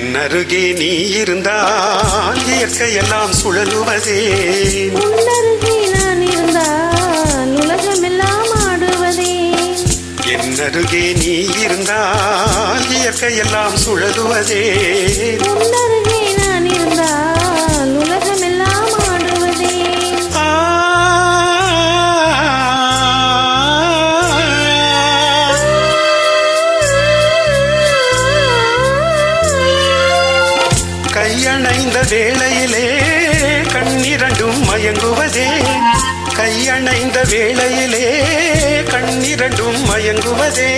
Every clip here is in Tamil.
என்னருகே நீ இருந்தால் இயற்கையெல்லாம் சுழலுவதே. உன்னருகே நான் இருந்தால் உலகமெல்லாம் ஆடுவதே. என்னருகே நீ இருந்தால் இயற்கையெல்லாம் சுழலுவதே. உன்னருகே நான் இருந்தால் உலகமெல்லாம் ஆடுவதே. கையணைந்த வேளையிலே கண்ணிரண்டும் மயங்குவதே. கையணைந்த வேளையிலே கண்ணிரண்டும் மயங்குவதே.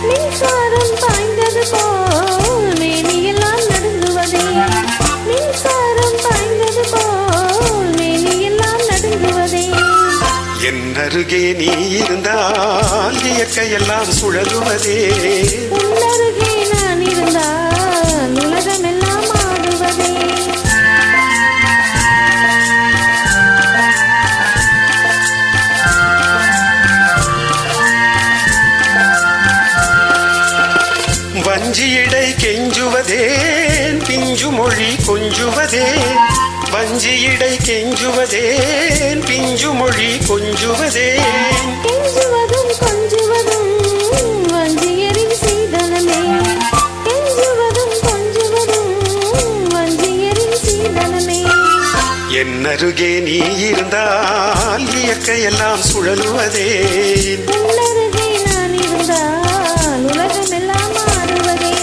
மின்சாரம் பாய்ந்தது போல் மேனியெல்லாம் நடுங்குவதே. மின்சாரம் பாய்ந்தது போல் மேனியெல்லாம் நடுங்குவதே. என்னருகே நீ இருந்தால் இயற்கையெல்லாம் சுழலுவதே. உன்னருகே நான் இருந்தால் உலகமெல்லாம் ஆடுவதே. வஞ்சியடை கெஞ்சுவதேன் பிஞ்சு மொழி கொஞ்சுவதே. வஞ்சியடை கெஞ்சுவதேன் பிஞ்சு மொழி கொஞ்சுவதே. கெஞ்சுவதும் கொஞ்சுவதும் வஞ்சியரின் சீதனமே. கெஞ்சுவதும் கொஞ்சுவதும் வஞ்சியரின் சீதனமே. என்னருகே நீ இருந்தால் இயற்கையெல்லாம் சுழலுவதே. உன்னருகே நான் இருந்தால் உலகமெல்லாம் ஆடுவதே.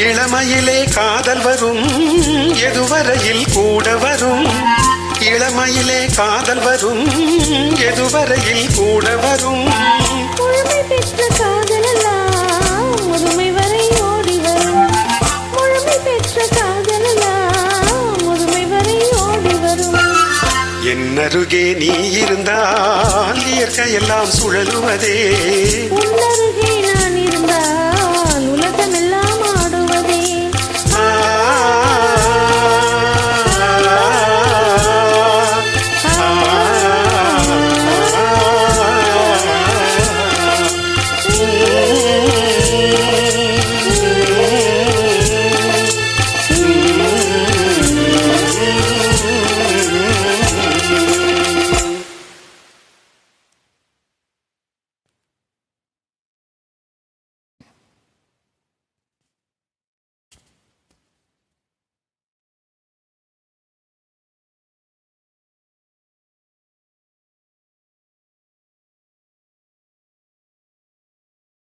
இளமையிலே காதல் வரும் எதுவரையில் கூட வரும். இளமையிலே காதல் வரும் எதுவரையில் கூட வரும். முழுமை பெற்ற காதலெல்லாம் முதுமை வரை ஓடி வரும். முழுமை பெற்ற காதலெல்லாம் முதுமை வரை ஓடி வரும். என்னருகே நீ இருந்தால் இயற்கையெல்லாம் சுழலுவதே. உன்னருகே